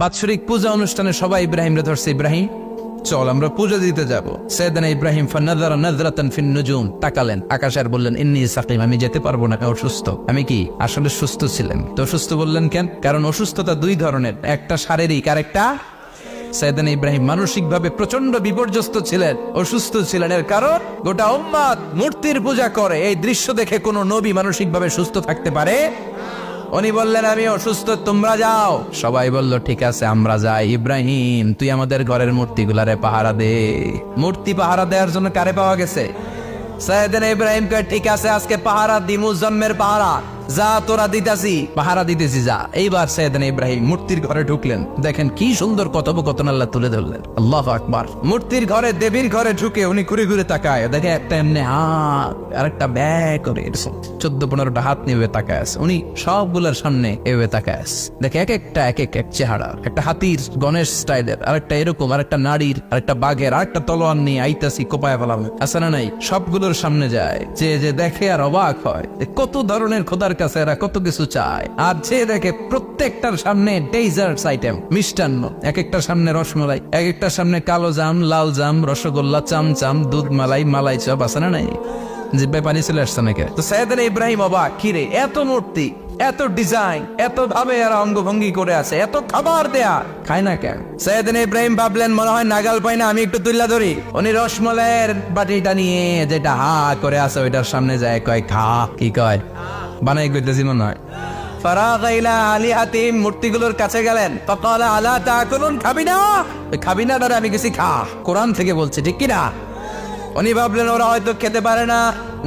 বাৎসরিক পূজা অনুষ্ঠানে সবাই ইব্রাহিমরে ধরছে, ইব্রাহিম চল আমরা পূজা দিতে যাব। সাইয়েদনা ইব্রাহিম ফানাযারা নাযরাতান ফিন নুজুম, তাকালেন আকাশে আর বললেন ইন্নী সাকিম, আমি যেতে পারবো না, আমি অসুস্থ। আমি কি আসলে সুস্থ ছিলেন? তো অসুস্থ বললেন কেন? কারণ অসুস্থতা দুই ধরনের, একটা শারীরিক আর একটা। সাইয়েদনা ইব্রাহিম মানসিকভাবে প্রচন্ড বিপর্যস্ত ছিলেন, অসুস্থ ছিলেন। এর কারণ গোটা উম্মত মূর্তির পূজা করে, এই দৃশ্য দেখে কোনো নবী মানসিকভাবে সুস্থ থাকতে পারে? উনি বললেন আমি অসুস্থ, তোমরা যাও। সবাই বলল ঠিক আছে আমরা যাই। ইব্রাহিম তুই আমাদের ঘরের মূর্তিগুলারে পাহারা দে। মূর্তি পাহারা দেওয়ার জন্য কারে পাওয়া গেছে? সাইয়েদনা ইব্রাহিম কয় ঠিক আছে আজকে পাহারা দিমু, জন্মের পাহারা, যা তোরা দিতাছি, পাহারা দিতেছি যা। এইবার সাইয়েদনা ইব্রাহিম মূর্তির ঘরে ঢুকলেন। দেখেন কি সুন্দর কথোপকথন আল্লাহ তুলে ধরলেন। আল্লাহু আকবার। মূর্তির ঘরে, দেবীর ঘরে ঢুকে উনি ঘুরে ঘুরে তাকায়, দেখে একটা এমনি হাত আর একটা ব্যাগ করে 14-15টা হাত নিয়ে তাকায় আছে। উনি সবগুলোর সামনে এভাবে তাকায় আছে, দেখে এক একটা এক এক চেহারা, একটা হাতির গণেশ স্টাইলের, আরেকটা এরকম, আরেকটা নারীর, আরেকটা বাঘের, আরেকটা তলোয়ার নিয়ে আইতাছি কোপায় ফেলাম আছে না নাই। সবগুলোর সামনে যায়, যে দেখে আর অবাক হয় কত ধরনের খোদার কাছে এরা কত কিছু চায়। আর যে দেখে প্রত্যেকটার সামনে ডেজার্টস আইটেম, মিষ্টান্ন, এক একটার সামনে রসমালাই, এক একটার সামনে কালো জাম, লাল জাম, রসগোল্লা, চামচাম, দুধ মালাই, মালাই চপ আছে না নাই। জিব্বায় পানি চলে আসছে নাকি? তো সাইয়েদনা ইব্রাহিম অবাক, কিরে এত মূর্তি, এত ডিজাইন, এত ভাবে এরা অঙ্গভঙ্গি করে আছে, এত খাবার দেয়া, খায় না কেন? সাইয়েদনা ইব্রাহিম ভাবলেন মনে হয় নাগাল পাই না, আমি একটু তুল্লা ধরি। উনি রসমালাইয়ের বাটিটা নিয়ে যেটা হা করে আছে ওইটার সামনে যায়, কয় খা। কি কয়? বানাই কইতেছি মনে হয়। ফারাগা ইলা আলিহাতিহিম, মূর্তিগুলোর কাছে গেলেন। ফাকালা আলা তাকুলুন, খাবি না? খাবি না দাঁড়া, আমি কিছু খা, কোরআন থেকে বলছে, ঠিক কিনা? উনি ভাবলেন ওরা হয়তো খেতে পারে না,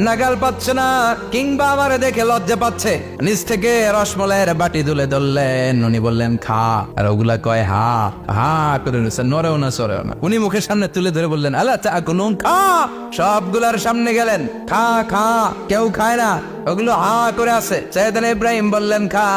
নাগাল পাচ্ছে না, কিংবা আমারে দেখে লজ্জা পাচ্ছে। নিচ থেকে রসমালাইয়ের বাটি তুলে ধরলেন। উনি বললেন খা, আর ওগুলা কয় হা হা করে নিচ্ছে, নড়েও না সরেও না। উনি মুখের সামনে তুলে ধরে বললেন আলা তাকুলুন, খা। সবগুলার সামনে গেলেন, খা খা, কেউ খায় না, ওগুলো হা করে আছে। সাইয়েদনা ইব্রাহিম বললেন খা,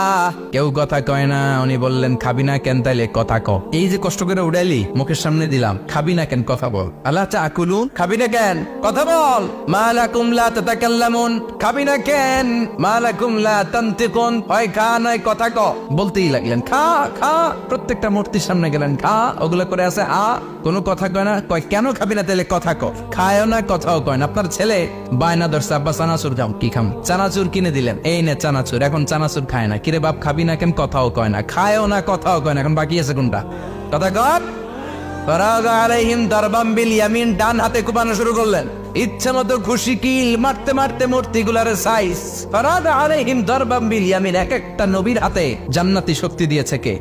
কেউ কথা কয় না। উনি বললেন খাবি না কেন? তাইলে কথা ক। এই যে কষ্ট করে উড়াইলি, মুখের সামনে দিলাম, খাবি না কেন? কথা বল। আলা তাকুলুন, খাবি না কেন? কথা বল। মা লাকুম লা তাতাকাল্লামুন, খাবি না কেন? মা লাকুম লা তানতিকুন, হয় খা নয় কথা ক। বলতেই লাগলেন খা খা, প্রত্যেকটা মূর্তির সামনে গেলেন, খা। ওগুলো করে আছে হা, কোনো কথা কয় না। কয় কেন খাবি না? তাইলে কথা ক। খায়ও না, কথাও কয় না। আপনার ছেলে বায়না ধরছে, আব্বা চানাচুর খাম। কি খাম? চানাচুর কিনে দিলেন, এই নে চানাচুর। এখন চানাচুর খায় না। কিরে বাপ খাবি না কেন? কথাও কয় না, খায়ও না, কথাও কয় না। এখন বাকি আছে কোনটা? কথা কর। ফারাগা আলাইহিম দারবাম বিল ইয়ামিন, ডান হাতে কুপানো শুরু করলেন। ইচ্ছা মতো খুশি কিল মারতে মারতে মূর্তিগুলার সাইজ। ফারাগা আলাইহিম দারবাম বিল ইয়ামিন, এক একটা নবীর হাতে জান্নাতি শক্তি দিয়েছে কে?